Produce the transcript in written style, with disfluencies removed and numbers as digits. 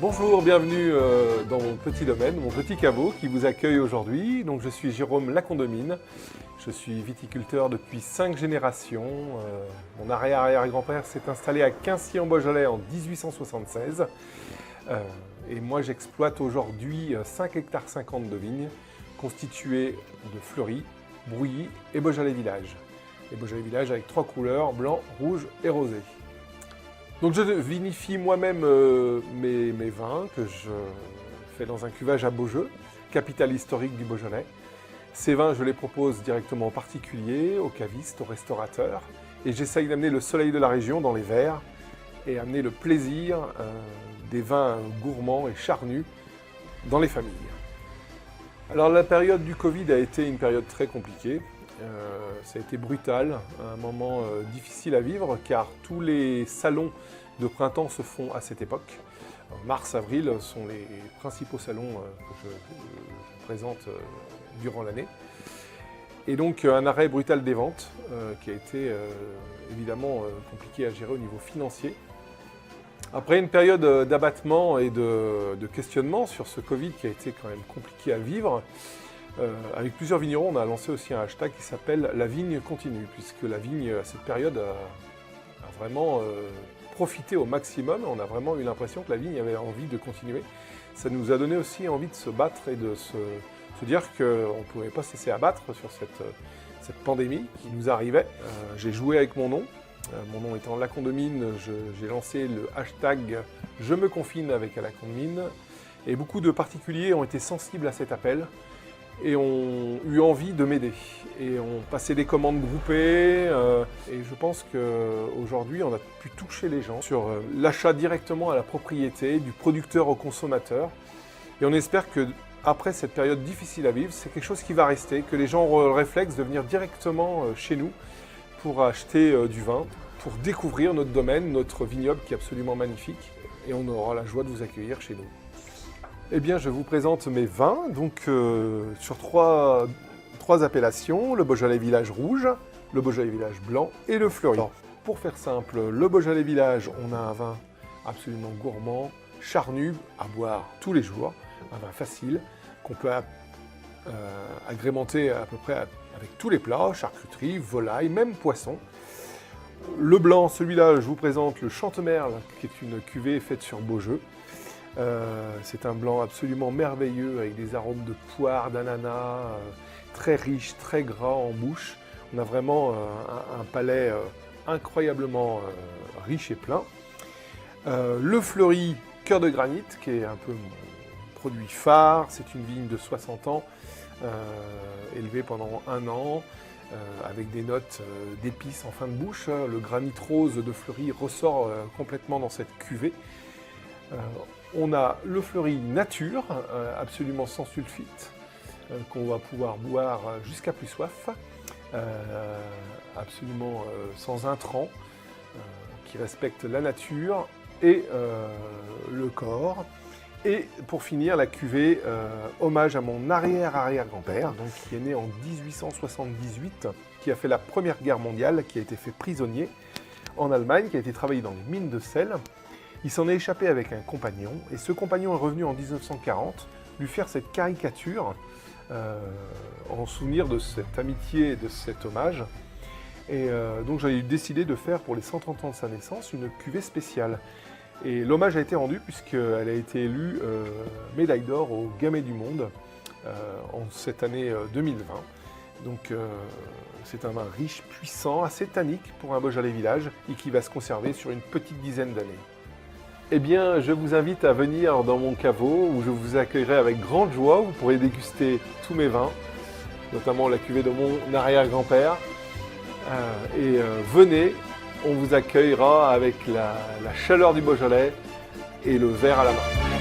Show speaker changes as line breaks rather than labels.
Bonjour, bienvenue dans mon petit domaine, mon petit caveau qui vous accueille aujourd'hui. Donc, je suis Jérôme Lacondomine, je suis viticulteur depuis 5 générations. Mon arrière-arrière-grand-père s'est installé à Quincy-en-Beaujolais en 1876. Et moi, j'exploite aujourd'hui 5 hectares 50 de vignes constituées de Fleury, Brouilly et Beaujolais Village. Et Beaujolais Village avec 3 couleurs, blanc, rouge et rosé. Donc je vinifie moi-même mes vins que je fais dans un cuvage à Beaujeu, capitale historique du Beaujolais. Ces vins, je les propose directement aux particuliers, aux cavistes, aux restaurateurs. Et j'essaye d'amener le soleil de la région dans les verres et amener le plaisir des vins gourmands et charnus dans les familles. Alors la période du Covid a été une période très compliquée. Ça a été brutal, un moment difficile à vivre car tous les salons de printemps se font à cette époque. Mars-avril sont les principaux salons que je présente durant l'année. Et donc un arrêt brutal des ventes qui a été évidemment compliqué à gérer au niveau financier. Après une période d'abattement et de questionnement sur ce Covid qui a été quand même compliqué à vivre, avec plusieurs vignerons, on a lancé aussi un hashtag qui s'appelle « La vigne continue » puisque la vigne, à cette période, a vraiment profité au maximum. On a vraiment eu l'impression que la vigne avait envie de continuer. Ça nous a donné aussi envie de se battre et de se dire qu'on ne pouvait pas se laisser abattre sur cette pandémie qui nous arrivait. J'ai joué avec mon nom. Mon nom étant Lacondomine, j'ai lancé le hashtag « Je me confine avec Lacondomine » et beaucoup de particuliers ont été sensibles à cet appel et ont eu envie de m'aider et ont passé des commandes groupées et je pense qu'aujourd'hui on a pu toucher les gens sur l'achat directement à la propriété, du producteur au consommateur et on espère que après cette période difficile à vivre, c'est quelque chose qui va rester, que les gens auront le réflexe de venir directement chez nous pour acheter du vin, pour découvrir notre domaine, notre vignoble qui est absolument magnifique et on aura la joie de vous accueillir chez nous. Eh bien, je vous présente mes vins, donc sur trois appellations, le Beaujolais Village rouge, le Beaujolais Village blanc et le Fleury. Alors, pour faire simple, le Beaujolais Village, on a un vin absolument gourmand, charnu, à boire tous les jours, un vin facile, qu'on peut agrémenter à peu près avec tous les plats, charcuterie, volaille, même poisson. Le blanc, celui-là, je vous présente le Chantemerle, qui est une cuvée faite sur Beaujeu. C'est un blanc absolument merveilleux avec des arômes de poire, d'ananas, très riche, très gras en bouche. On a vraiment un palais incroyablement riche et plein. Le Fleury, cœur de granit, qui est un peu mon produit phare. C'est une vigne de 60 ans, élevée pendant 1 an, avec des notes d'épices en fin de bouche. Le granit rose de Fleury ressort complètement dans cette cuvée. On a le Fleury nature, absolument sans sulfite, qu'on va pouvoir boire jusqu'à plus soif, absolument sans intrants, qui respecte la nature et le corps. Et pour finir, la cuvée hommage à mon arrière-arrière-grand-père, donc qui est né en 1878, qui a fait la Première Guerre mondiale, qui a été fait prisonnier en Allemagne, qui a été travaillé dans les mines de sel. Il s'en est échappé avec un compagnon, et ce compagnon est revenu en 1940 lui faire cette caricature en souvenir de cette amitié et de cet hommage. Et donc j'ai décidé de faire pour les 130 ans de sa naissance une cuvée spéciale. Et l'hommage a été rendu puisqu'elle a été élue médaille d'or au Gamay du Monde en cette année 2020. Donc c'est un vin riche, puissant, assez tannique pour un Beaujolais Village et qui va se conserver sur une petite dizaine d'années. Eh bien, je vous invite à venir dans mon caveau où je vous accueillerai avec grande joie. Vous pourrez déguster tous mes vins, notamment la cuvée de mon arrière-grand-père. Venez, on vous accueillera avec la chaleur du Beaujolais et le verre à la main.